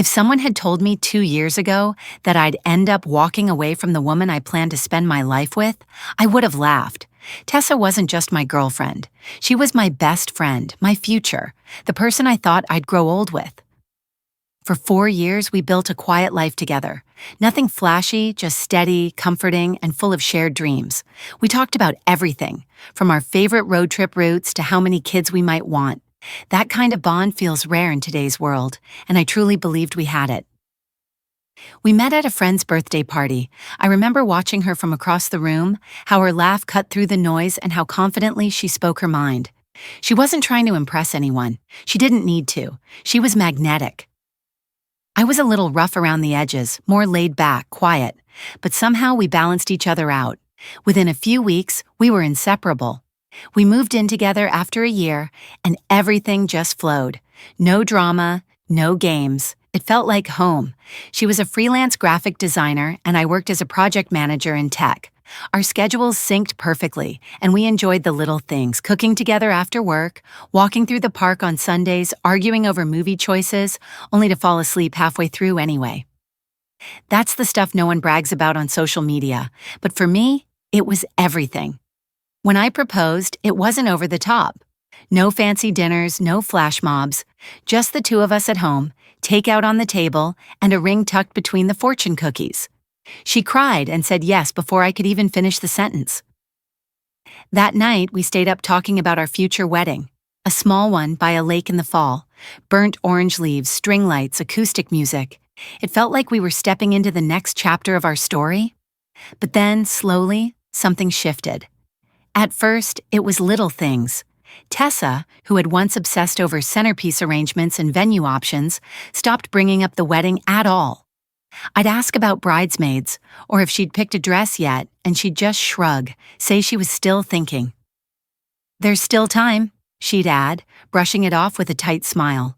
If someone had told me 2 years ago that I'd end up walking away from the woman I planned to spend my life with, I would have laughed. Tessa wasn't just my girlfriend. She was my best friend, my future, the person I thought I'd grow old with. For 4 years, we built a quiet life together. Nothing flashy, just steady, comforting, and full of shared dreams. We talked about everything, from our favorite road trip routes to how many kids we might want. That kind of bond feels rare in today's world, and I truly believed we had it. We met at a friend's birthday party. I remember watching her from across the room, how her laugh cut through the noise and how confidently she spoke her mind. She wasn't trying to impress anyone. She didn't need to. She was magnetic. I was a little rough around the edges, more laid back, quiet, but somehow we balanced each other out. Within a few weeks, we were inseparable. We moved in together after a year, and everything just flowed. No drama, no games. It felt like home. She was a freelance graphic designer, and I worked as a project manager in tech. Our schedules synced perfectly, and we enjoyed the little things, cooking together after work, walking through the park on Sundays, arguing over movie choices, only to fall asleep halfway through anyway. That's the stuff no one brags about on social media, but for me, it was everything. When I proposed, it wasn't over the top. No fancy dinners, no flash mobs, just the two of us at home, takeout on the table, and a ring tucked between the fortune cookies. She cried and said yes before I could even finish the sentence. That night, we stayed up talking about our future wedding, a small one by a lake in the fall, burnt orange leaves, string lights, acoustic music. It felt like we were stepping into the next chapter of our story. But then, slowly, something shifted. At first, it was little things. Tessa, who had once obsessed over centerpiece arrangements and venue options, stopped bringing up the wedding at all. I'd ask about bridesmaids, or if she'd picked a dress yet, and she'd just shrug, say she was still thinking. "There's still time," she'd add, brushing it off with a tight smile.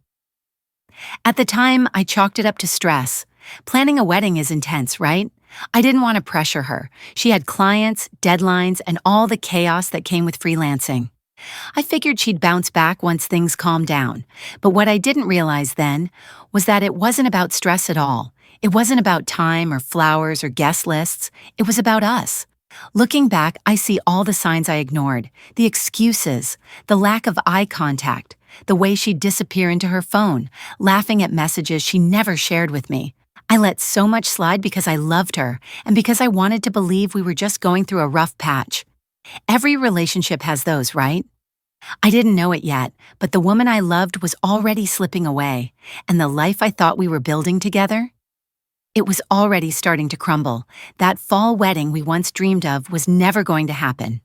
At the time, I chalked it up to stress. Planning a wedding is intense, right? I didn't want to pressure her. She had clients, deadlines, and all the chaos that came with freelancing. I figured she'd bounce back once things calmed down, but what I didn't realize then was that it wasn't about stress at all. It wasn't about time or flowers or guest lists. It was about us. Looking back, I see all the signs I ignored, the excuses, the lack of eye contact, the way she'd disappear into her phone, laughing at messages she never shared with me. I let so much slide because I loved her and because I wanted to believe we were just going through a rough patch. Every relationship has those, right? I didn't know it yet, but the woman I loved was already slipping away, and the life I thought we were building together, it was already starting to crumble. That fall wedding we once dreamed of was never going to happen.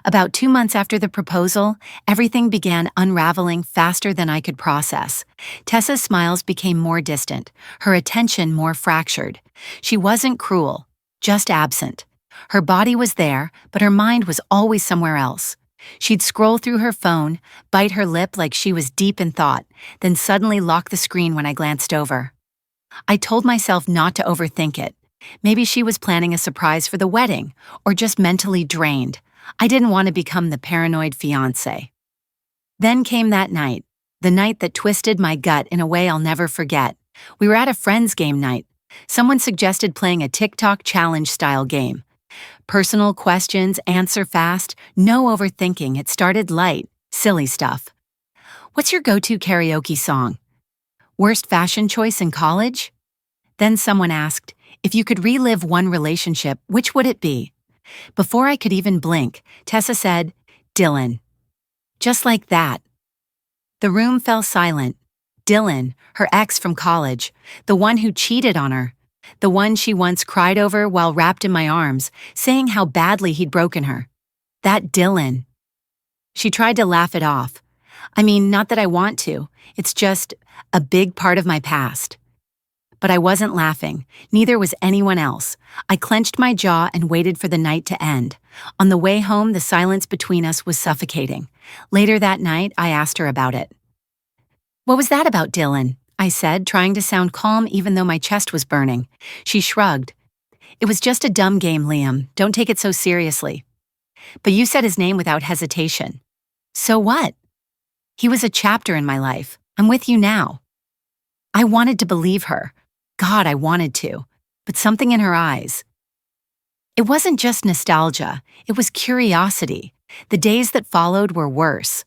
About 2 months after the proposal, everything began unraveling faster than I could process. Tessa's smiles became more distant, her attention more fractured. She wasn't cruel, just absent. Her body was there, but her mind was always somewhere else. She'd scroll through her phone, bite her lip like she was deep in thought, then suddenly lock the screen when I glanced over. I told myself not to overthink it. Maybe she was planning a surprise for the wedding, or just mentally drained. I didn't want to become the paranoid fiancé. Then came that night, the night that twisted my gut in a way I'll never forget. We were at a friend's game night. Someone suggested playing a TikTok challenge-style game. Personal questions, answer fast, no overthinking. It started light, silly stuff. "What's your go-to karaoke song? Worst fashion choice in college?" Then someone asked, "If you could relive one relationship, which would it be?" Before I could even blink, Tessa said, "Dylan." Just like that. The room fell silent. Dylan, her ex from college, the one who cheated on her, the one she once cried over while wrapped in my arms, saying how badly he'd broken her. That Dylan. She tried to laugh it off. I mean, not that I want to. It's just a big part of my past. But I wasn't laughing. Neither was anyone else. I clenched my jaw and waited for the night to end. On the way home, the silence between us was suffocating. Later that night, I asked her about it. "What was that about, Dylan?" I said, trying to sound calm even though my chest was burning. She shrugged. "It was just a dumb game, Liam. Don't take it so seriously." "But you said his name without hesitation." "So what? He was a chapter in my life. I'm with you now." I wanted to believe her. God, I wanted to. But something in her eyes. It wasn't just nostalgia, it was curiosity. The days that followed were worse.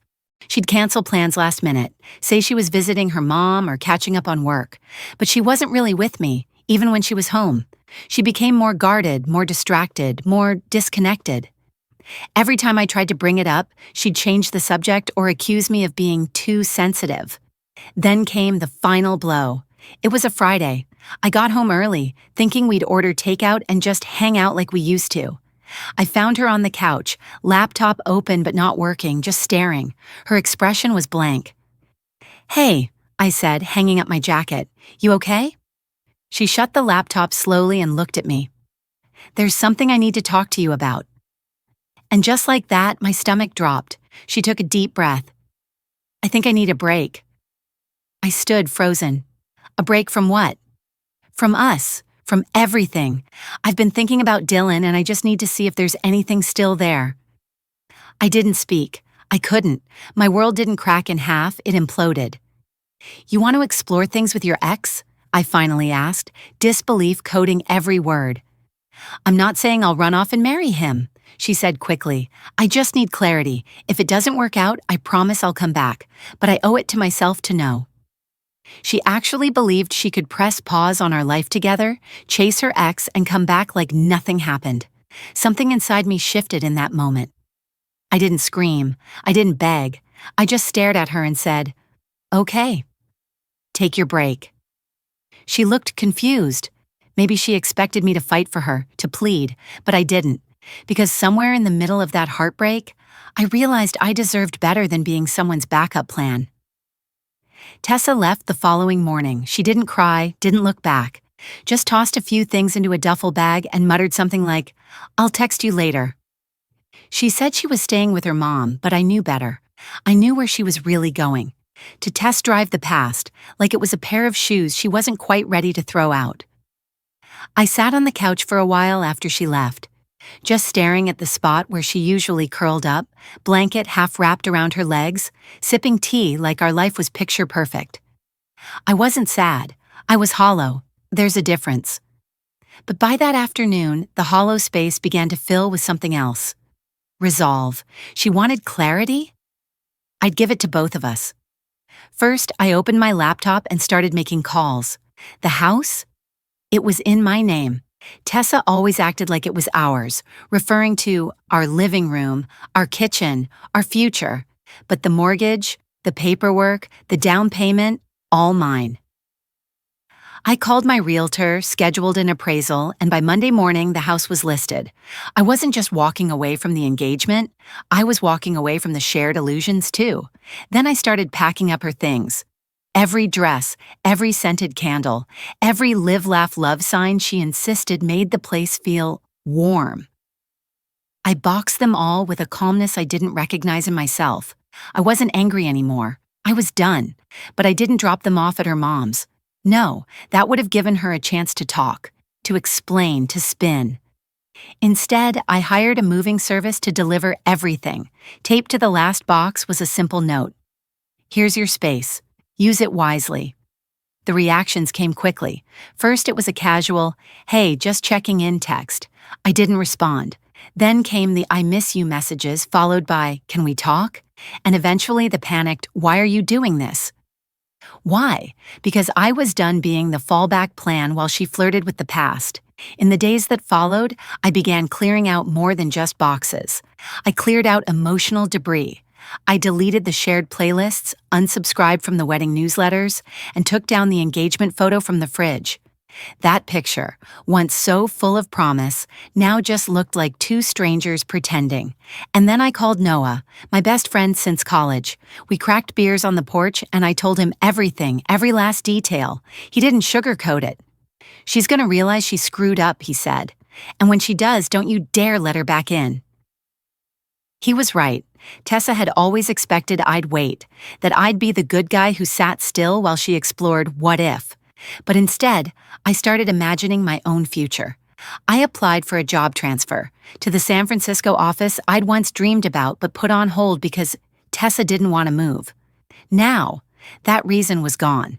She'd cancel plans last minute, say she was visiting her mom or catching up on work. But she wasn't really with me, even when she was home. She became more guarded, more distracted, more disconnected. Every time I tried to bring it up, she'd change the subject or accuse me of being too sensitive. Then came the final blow. It was a Friday. I got home early, thinking we'd order takeout and just hang out like we used to. I found her on the couch, laptop open but not working, just staring. Her expression was blank. "Hey," I said, hanging up my jacket. "You okay?" She shut the laptop slowly and looked at me. "There's something I need to talk to you about." And just like that, my stomach dropped. She took a deep breath. "I think I need a break." I stood frozen. A break from what? From us. From everything. I've been thinking about Dylan and I just need to see if there's anything still there. I didn't speak. I couldn't. My world didn't crack in half, it imploded. "You want to explore things with your ex?" I finally asked, disbelief coating every word. "I'm not saying I'll run off and marry him," she said quickly. "I just need clarity. If it doesn't work out, I promise I'll come back. But I owe it to myself to know." She actually believed she could press pause on our life together, chase her ex, and come back like nothing happened. Something inside me shifted in that moment. I didn't scream. I didn't beg. I just stared at her and said, "Okay, take your break." She looked confused. Maybe she expected me to fight for her, to plead, but I didn't. Because somewhere in the middle of that heartbreak, I realized I deserved better than being someone's backup plan. Tessa left the following morning. She didn't cry, didn't look back, just tossed a few things into a duffel bag and muttered something like, "I'll text you later." She said she was staying with her mom, but I knew better. I knew where she was really going. To test drive the past, like it was a pair of shoes she wasn't quite ready to throw out. I sat on the couch for a while after she left, just staring at the spot where she usually curled up, blanket half wrapped around her legs, sipping tea like our life was picture perfect. I wasn't sad. I was hollow. There's a difference. But by that afternoon, the hollow space began to fill with something else. Resolve. She wanted clarity? I'd give it to both of us. First, I opened my laptop and started making calls. The house? It was in my name. Tessa always acted like it was ours, referring to our living room, our kitchen, our future. But the mortgage, the paperwork, the down payment, all mine. I called my realtor, scheduled an appraisal, and by Monday morning, the house was listed. I wasn't just walking away from the engagement, I was walking away from the shared illusions too. Then I started packing up her things. Every dress, every scented candle, every live, laugh, love sign she insisted made the place feel warm. I boxed them all with a calmness I didn't recognize in myself. I wasn't angry anymore. I was done. But I didn't drop them off at her mom's. No, that would have given her a chance to talk, to explain, to spin. Instead, I hired a moving service to deliver everything. Taped to the last box was a simple note. "Here's your space. Use it wisely." The reactions came quickly. First, it was a casual, "Hey, just checking in" text. I didn't respond. Then came the "I miss you" messages, followed by "Can we talk?" And eventually the panicked, "Why are you doing this?" Why? Because I was done being the fallback plan while she flirted with the past. In the days that followed, I began clearing out more than just boxes. I cleared out emotional debris. I deleted the shared playlists, unsubscribed from the wedding newsletters, and took down the engagement photo from the fridge. That picture, once so full of promise, now just looked like two strangers pretending. And then I called Noah, my best friend since college. We cracked beers on the porch and I told him everything, every last detail. He didn't sugarcoat it. "She's gonna realize she screwed up," he said. "And when she does, don't you dare let her back in." He was right. Tessa had always expected I'd wait, that I'd be the good guy who sat still while she explored what if. But instead, I started imagining my own future. I applied for a job transfer to the San Francisco office I'd once dreamed about but put on hold because Tessa didn't want to move. Now, that reason was gone.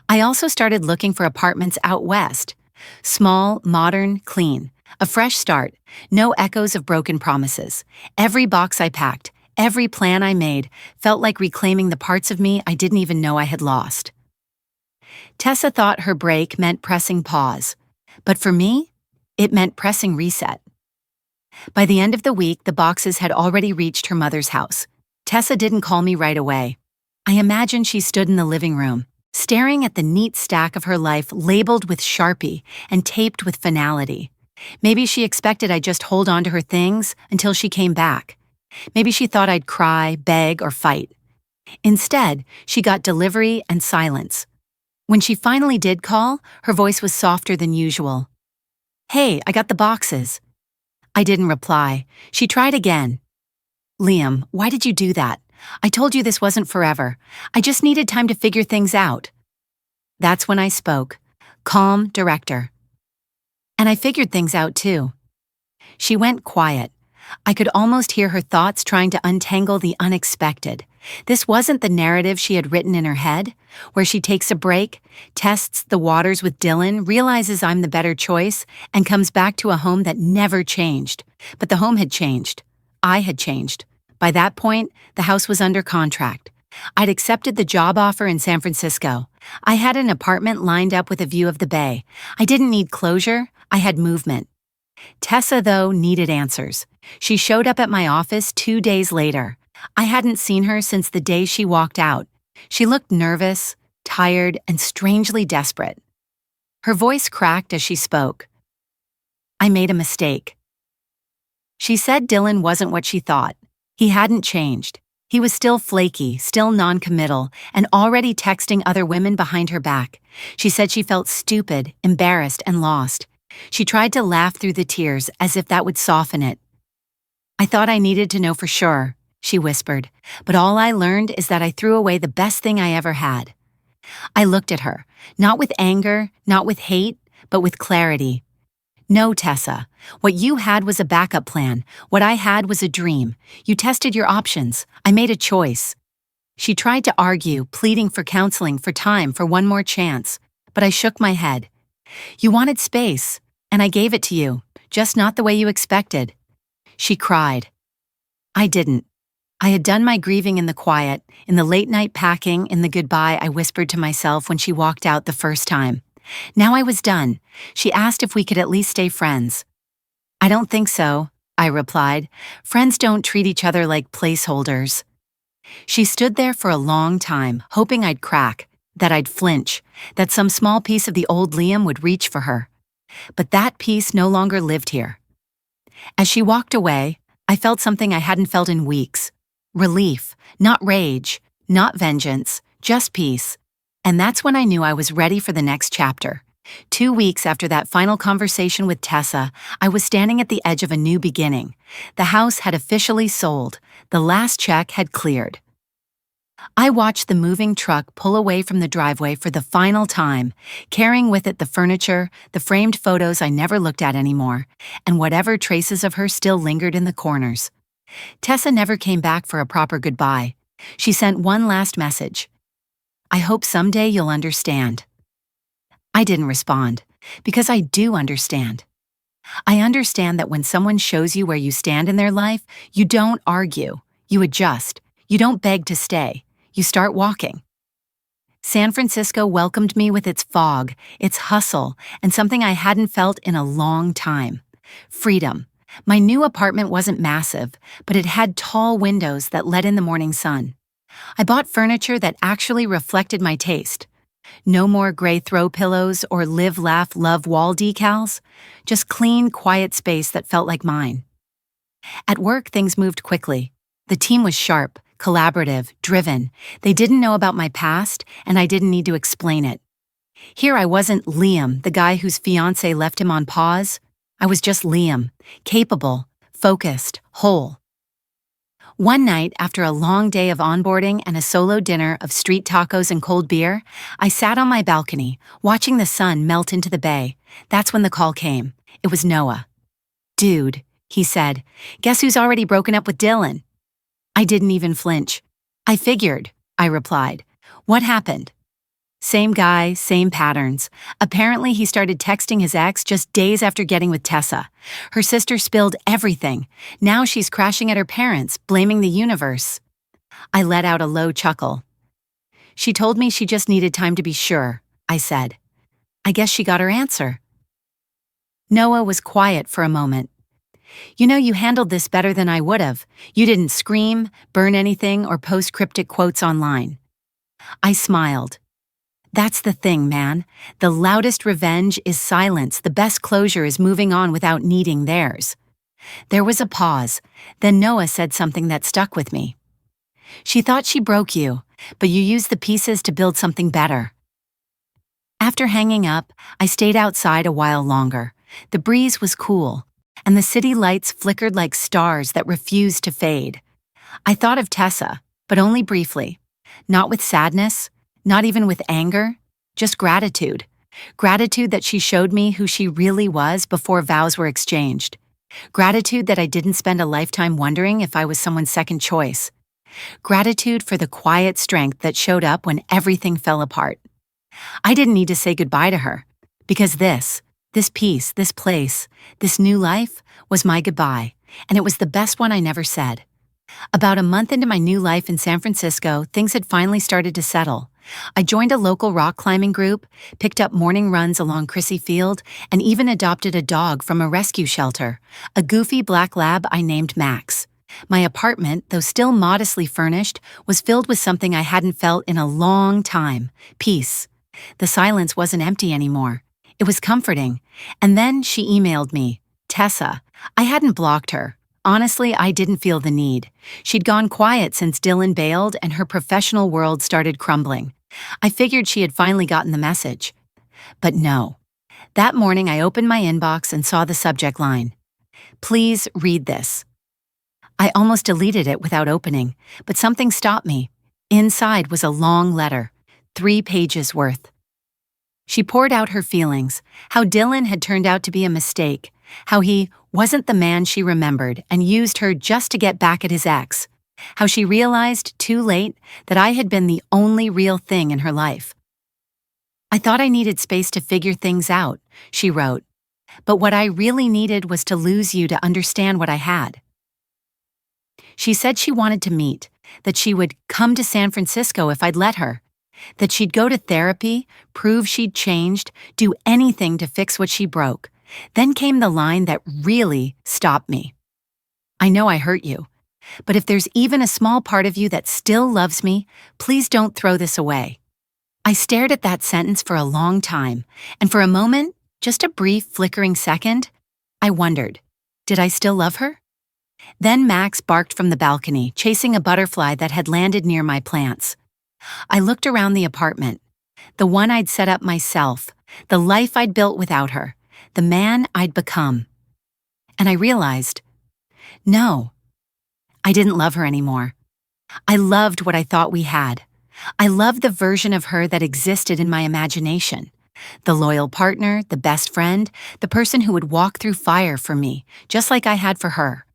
I also started looking for apartments out west. Small, modern, clean. A fresh start. No echoes of broken promises. Every box I packed, every plan I made, felt like reclaiming the parts of me I didn't even know I had lost. Tessa thought her break meant pressing pause. But for me, it meant pressing reset. By the end of the week, the boxes had already reached her mother's house. Tessa didn't call me right away. I imagined she stood in the living room, staring at the neat stack of her life labeled with Sharpie and taped with finality. Maybe she expected I'd just hold on to her things until she came back. Maybe she thought I'd cry, beg, or fight. Instead, she got delivery and silence. When she finally did call, her voice was softer than usual. "Hey, I got the boxes." I didn't reply. She tried again. "Liam, why did you do that? I told you this wasn't forever. I just needed time to figure things out." That's when I spoke. Calm, director. "And I figured things out too." She went quiet. I could almost hear her thoughts trying to untangle the unexpected. This wasn't the narrative she had written in her head, where she takes a break, tests the waters with Dylan, realizes I'm the better choice, and comes back to a home that never changed. But the home had changed. I had changed. By that point, the house was under contract. I'd accepted the job offer in San Francisco. I had an apartment lined up with a view of the bay. I didn't need closure, I had movement. Tessa, though, needed answers. She showed up at my office 2 days later. I hadn't seen her since the day she walked out. She looked nervous, tired, and strangely desperate. Her voice cracked as she spoke. "I made a mistake." She said Dylan wasn't what she thought. He hadn't changed. He was still flaky, still non-committal, and already texting other women behind her back. She said she felt stupid, embarrassed, and lost. She tried to laugh through the tears as if that would soften it. "I thought I needed to know for sure," she whispered, "but all I learned is that I threw away the best thing I ever had." I looked at her, not with anger, not with hate, but with clarity. "No, Tessa, what you had was a backup plan. What I had was a dream. You tested your options. I made a choice." She tried to argue, pleading for counseling, for time, for one more chance, but I shook my head. "You wanted space, and I gave it to you, just not the way you expected." She cried. I didn't. I had done my grieving in the quiet, in the late-night packing, in the goodbye I whispered to myself when she walked out the first time. Now I was done. She asked if we could at least stay friends. "I don't think so," I replied. "Friends don't treat each other like placeholders." She stood there for a long time, hoping I'd crack, that I'd flinch, that some small piece of the old Liam would reach for her. But that piece no longer lived here. As she walked away, I felt something I hadn't felt in weeks. Relief, not rage, not vengeance, just peace. And that's when I knew I was ready for the next chapter. 2 weeks after that final conversation with Tessa, I was standing at the edge of a new beginning. The house had officially sold. The last check had cleared. I watched the moving truck pull away from the driveway for the final time, carrying with it the furniture, the framed photos I never looked at anymore, and whatever traces of her still lingered in the corners. Tessa never came back for a proper goodbye. She sent one last message. "I hope someday you'll understand." I didn't respond, because I do understand. I understand that when someone shows you where you stand in their life, you don't argue, you adjust, you don't beg to stay, you start walking. San Francisco welcomed me with its fog, its hustle, and something I hadn't felt in a long time. Freedom. My new apartment wasn't massive, but it had tall windows that let in the morning sun. I bought furniture that actually reflected my taste. No more gray throw pillows or live, laugh, love wall decals, just clean, quiet space that felt like mine. At work, things moved quickly. The team was sharp, collaborative, driven. They didn't know about my past, and I didn't need to explain it. Here I wasn't Liam, the guy whose fiancée left him on pause. I was just Liam, capable, focused, whole. One night, after a long day of onboarding and a solo dinner of street tacos and cold beer, I sat on my balcony, watching the sun melt into the bay. That's when the call came. It was Noah. "Dude," he said, "guess who's already broken up with Dylan?" I didn't even flinch. "I figured," I replied. "What happened?" Same guy, same patterns. Apparently, he started texting his ex just days after getting with Tessa. Her sister spilled everything. Now she's crashing at her parents, blaming the universe. I let out a low chuckle. She told me she just needed time to be sure, I said. I guess she got her answer. Noah was quiet for a moment. You know, you handled this better than I would have. You didn't scream, burn anything, or post cryptic quotes online. I smiled. That's the thing, man. The loudest revenge is silence. The best closure is moving on without needing theirs. There was a pause. Then Noah said something that stuck with me. She thought she broke you, but you used the pieces to build something better. After hanging up, I stayed outside a while longer. The breeze was cool, and the city lights flickered like stars that refused to fade. I thought of Tessa, but only briefly. Not with sadness, not even with anger, just gratitude. Gratitude that she showed me who she really was before vows were exchanged. Gratitude that I didn't spend a lifetime wondering if I was someone's second choice. Gratitude for the quiet strength that showed up when everything fell apart. I didn't need to say goodbye to her, because this peace, this place, this new life was my goodbye, and it was the best one I never said. About a month into my new life in San Francisco, things had finally started to settle. I joined a local rock climbing group, picked up morning runs along Crissy Field, and even adopted a dog from a rescue shelter, a goofy black lab I named Max. My apartment, though still modestly furnished, was filled with something I hadn't felt in a long time: peace. The silence wasn't empty anymore. It was comforting. And then she emailed me, Tessa. I hadn't blocked her. Honestly, I didn't feel the need. She'd gone quiet since Dylan bailed and her professional world started crumbling. I figured she had finally gotten the message. But no. That morning I opened my inbox and saw the subject line. Please read this. I almost deleted it without opening, but something stopped me. Inside was a long letter, 3 pages worth. She poured out her feelings, how Dylan had turned out to be a mistake, how he wasn't the man she remembered and used her just to get back at his ex, how she realized too late that I had been the only real thing in her life. I thought I needed space to figure things out, she wrote, but what I really needed was to lose you to understand what I had. She said she wanted to meet, that she would come to San Francisco if I'd let her, that she'd go to therapy, prove she'd changed, do anything to fix what she broke. Then came the line that really stopped me. I know I hurt you, but if there's even a small part of you that still loves me, please don't throw this away. I stared at that sentence for a long time, and for a moment, just a brief flickering second, I wondered, did I still love her? Then Max barked from the balcony, chasing a butterfly that had landed near my plants. I looked around the apartment, the one I'd set up myself, the life I'd built without her, the man I'd become. And I realized, no, I didn't love her anymore. I loved what I thought we had. I loved the version of her that existed in my imagination. The loyal partner, the best friend, the person who would walk through fire for me, just like I had for her.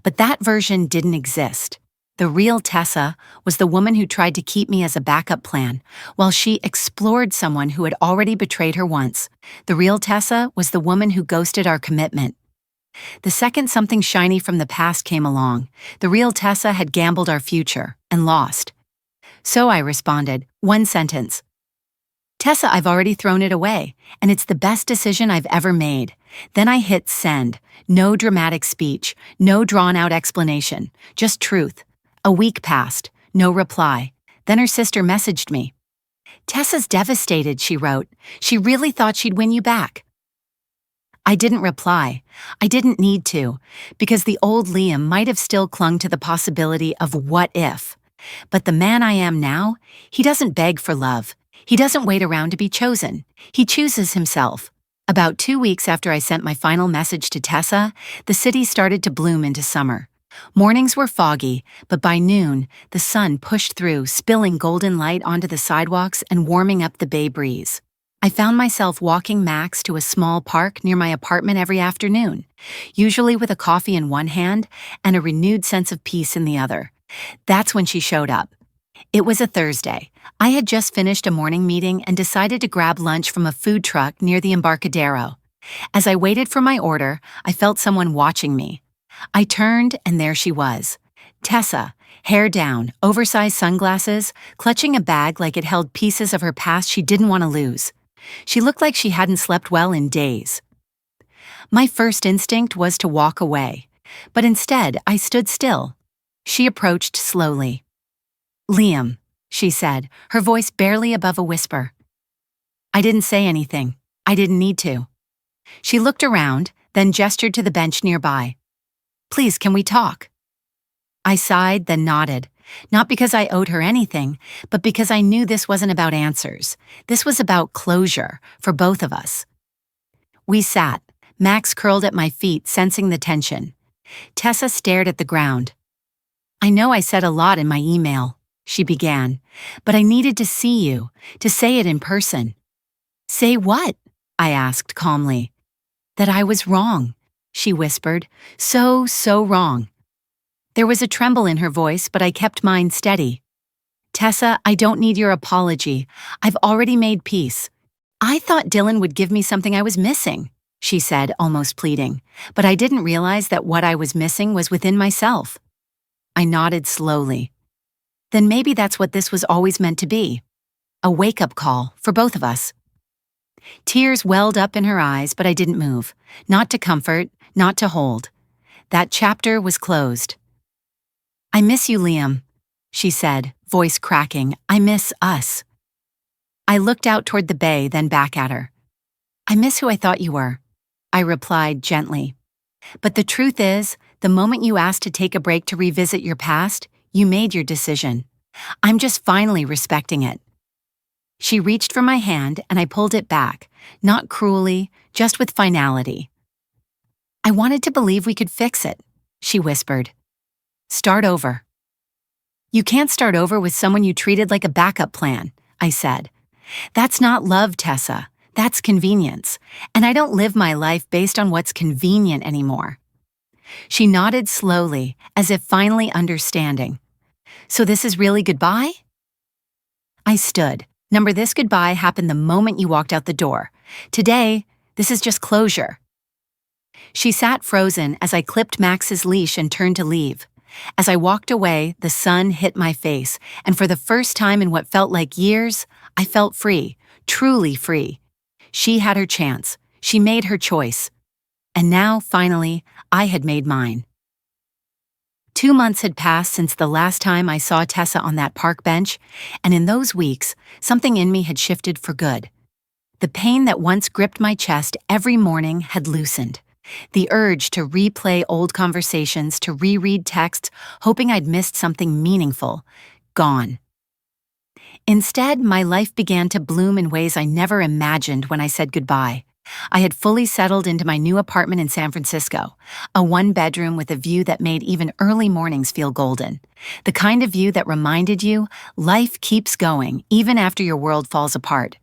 But that version didn't exist. The real Tessa was the woman who tried to keep me as a backup plan, while she explored someone who had already betrayed her once. The real Tessa was the woman who ghosted our commitment. The second something shiny from the past came along, the real Tessa had gambled our future and lost. So I responded, one sentence. Tessa, I've already thrown it away, and it's the best decision I've ever made. Then I hit send. No dramatic speech, no drawn-out explanation, just truth. A week passed, no reply. Then her sister messaged me. Tessa's devastated, she wrote. She really thought she'd win you back. I didn't reply. I didn't need to, because the old Liam might have still clung to the possibility of what if. But the man I am now, he doesn't beg for love. He doesn't wait around to be chosen. He chooses himself. About 2 weeks after I sent my final message to Tessa, the city started to bloom into summer. Mornings were foggy, but by noon, the sun pushed through, spilling golden light onto the sidewalks and warming up the bay breeze. I found myself walking Max to a small park near my apartment every afternoon, usually with a coffee in one hand and a renewed sense of peace in the other. That's when she showed up. It was a Thursday. I had just finished a morning meeting and decided to grab lunch from a food truck near the Embarcadero. As I waited for my order, I felt someone watching me. I turned, and there she was. Tessa, hair down, oversized sunglasses, clutching a bag like it held pieces of her past she didn't want to lose. She looked like she hadn't slept well in days. My first instinct was to walk away, but instead I stood still. She approached slowly. "Liam," she said, her voice barely above a whisper. I didn't say anything. I didn't need to. She looked around, then gestured to the bench nearby. "Please, can we talk?" I sighed, then nodded, not because I owed her anything, but because I knew this wasn't about answers. This was about closure, for both of us. We sat, Max curled at my feet, sensing the tension. Tessa stared at the ground. "I know I said a lot in my email," she began, "but I needed to see you, to say it in person." "Say what?" I asked calmly. "That I was wrong," she whispered. So wrong. There was a tremble in her voice, but I kept mine steady. "Tessa, I don't need your apology. I've already made peace. I thought Dylan would give me something I was missing," she said, almost pleading, but I didn't realize that what I was missing was within myself. I nodded slowly. Then maybe that's what this was always meant to be. A wake-up call for both of us. Tears welled up in her eyes, but I didn't move. Not to comfort, not to hold. That chapter was closed. "I miss you, Liam," she said, voice cracking. "I miss us." I looked out toward the bay, then back at her. "I miss who I thought you were," I replied gently. "But the truth is, the moment you asked to take a break to revisit your past, you made your decision. I'm just finally respecting it." She reached for my hand, and I pulled it back, not cruelly, just with finality. "I wanted to believe we could fix it," she whispered. "Start over." "You can't start over with someone you treated like a backup plan," I said. "That's not love, Tessa. That's convenience. And I don't live my life based on what's convenient anymore." She nodded slowly, as if finally understanding. "So this is really goodbye?" I stood. "Number this goodbye happened the moment you walked out the door. Today, this is just closure." She sat frozen as I clipped Max's leash and turned to leave. As I walked away, the sun hit my face, and for the first time in what felt like years, I felt free, truly free. She had her chance. She made her choice. And now, finally, I had made mine. 2 months had passed since the last time I saw Tessa on that park bench, and in those weeks, something in me had shifted for good. The pain that once gripped my chest every morning had loosened. The urge to replay old conversations, to reread texts, hoping I'd missed something meaningful, gone. Instead, my life began to bloom in ways I never imagined when I said goodbye. I had fully settled into my new apartment in San Francisco, a one-bedroom with a view that made even early mornings feel golden. The kind of view that reminded you life keeps going even after your world falls apart.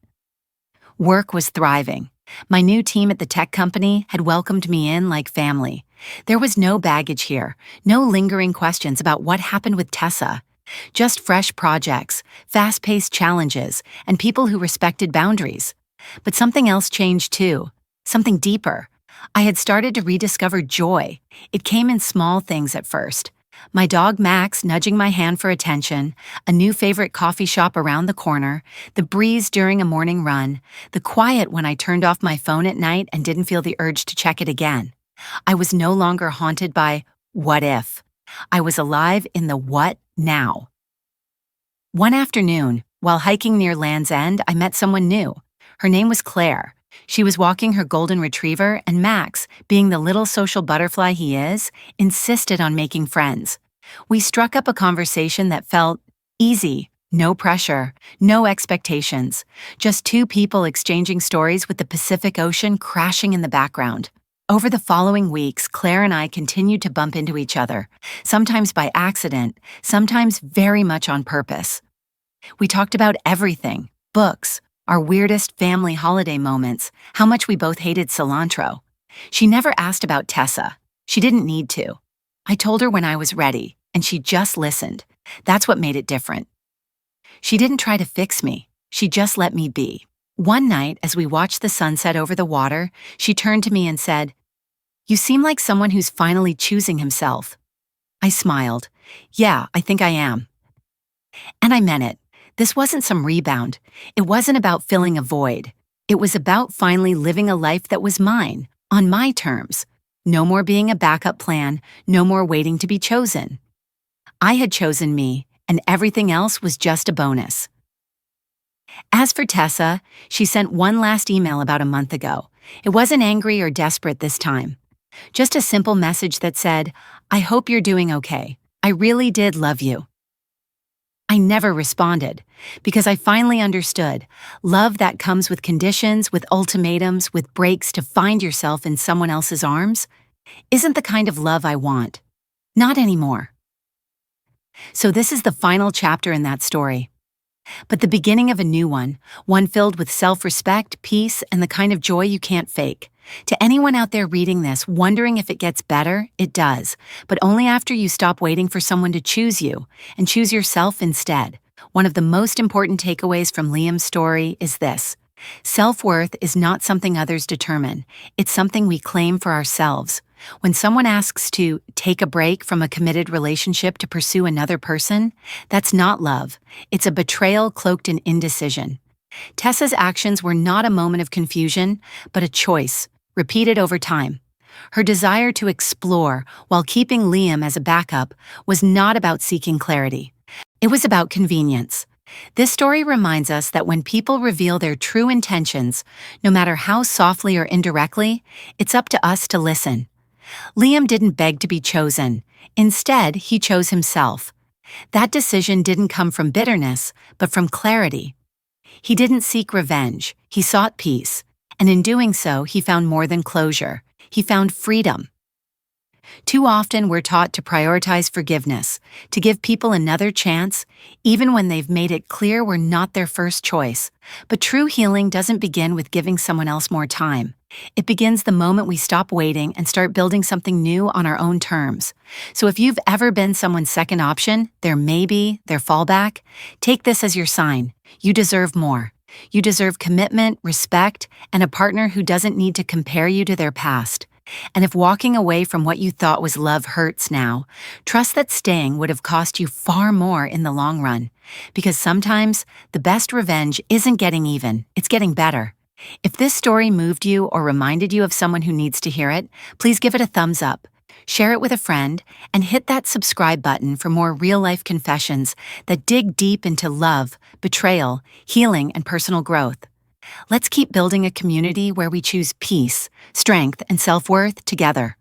Work was thriving. My new team at the tech company had welcomed me in like family. There was no baggage here, no lingering questions about what happened with Tessa. Just fresh projects, fast-paced challenges, and people who respected boundaries. But something else changed too, something deeper. I had started to rediscover joy. It came in small things at first. My dog Max nudging my hand for attention, a new favorite coffee shop around the corner, the breeze during a morning run, the quiet when I turned off my phone at night and didn't feel the urge to check it again. I was no longer haunted by what if. I was alive in the what now. One afternoon, while hiking near Land's End, I met someone new. Her name was Claire. She was walking her golden retriever, and Max, being the little social butterfly he is, insisted on making friends. We struck up a conversation that felt easy, no pressure, no expectations, just two people exchanging stories with the Pacific Ocean crashing in the background. Over the following weeks, Claire and I continued to bump into each other, sometimes by accident, sometimes very much on purpose. We talked about everything: books, our weirdest family holiday moments, how much we both hated cilantro. She never asked about Tessa. She didn't need to. I told her when I was ready, and she just listened. That's what made it different. She didn't try to fix me. She just let me be. One night, as we watched the sunset over the water, she turned to me and said, "You seem like someone who's finally choosing himself." I smiled. "Yeah, I think I am." And I meant it. This wasn't some rebound. It wasn't about filling a void. It was about finally living a life that was mine, on my terms. No more being a backup plan, no more waiting to be chosen. I had chosen me, and everything else was just a bonus. As for Tessa, she sent one last email about a month ago. It wasn't angry or desperate this time. Just a simple message that said, "I hope you're doing okay. I really did love you." I never responded, because I finally understood love that comes with conditions, with ultimatums, with breaks to find yourself in someone else's arms, isn't the kind of love I want. Not anymore. So this is the final chapter in that story. But the beginning of a new one filled with self-respect, peace, and the kind of joy you can't fake. To anyone out there reading this, wondering if it gets better, it does, but only after you stop waiting for someone to choose you and choose yourself instead. One of the most important takeaways from Liam's story is this: self-worth is not something others determine, it's something we claim for ourselves. When someone asks to take a break from a committed relationship to pursue another person, that's not love. It's a betrayal cloaked in indecision. Tessa's actions were not a moment of confusion, but a choice, repeated over time. Her desire to explore while keeping Liam as a backup was not about seeking clarity. It was about convenience. This story reminds us that when people reveal their true intentions, no matter how softly or indirectly, it's up to us to listen. Liam didn't beg to be chosen. Instead, he chose himself. That decision didn't come from bitterness, but from clarity. He didn't seek revenge, he sought peace, and in doing so, he found more than closure. He found freedom. Too often, we're taught to prioritize forgiveness, to give people another chance, even when they've made it clear we're not their first choice. But true healing doesn't begin with giving someone else more time. It begins the moment we stop waiting and start building something new on our own terms. So if you've ever been someone's second option, their maybe, their fallback, take this as your sign. You deserve more. You deserve commitment, respect, and a partner who doesn't need to compare you to their past. And if walking away from what you thought was love hurts now, trust that staying would have cost you far more in the long run. Because sometimes, the best revenge isn't getting even, it's getting better. If this story moved you or reminded you of someone who needs to hear it, please give it a thumbs up, share it with a friend, and hit that subscribe button for more real-life confessions that dig deep into love, betrayal, healing, and personal growth. Let's keep building a community where we choose peace, strength, and self-worth together.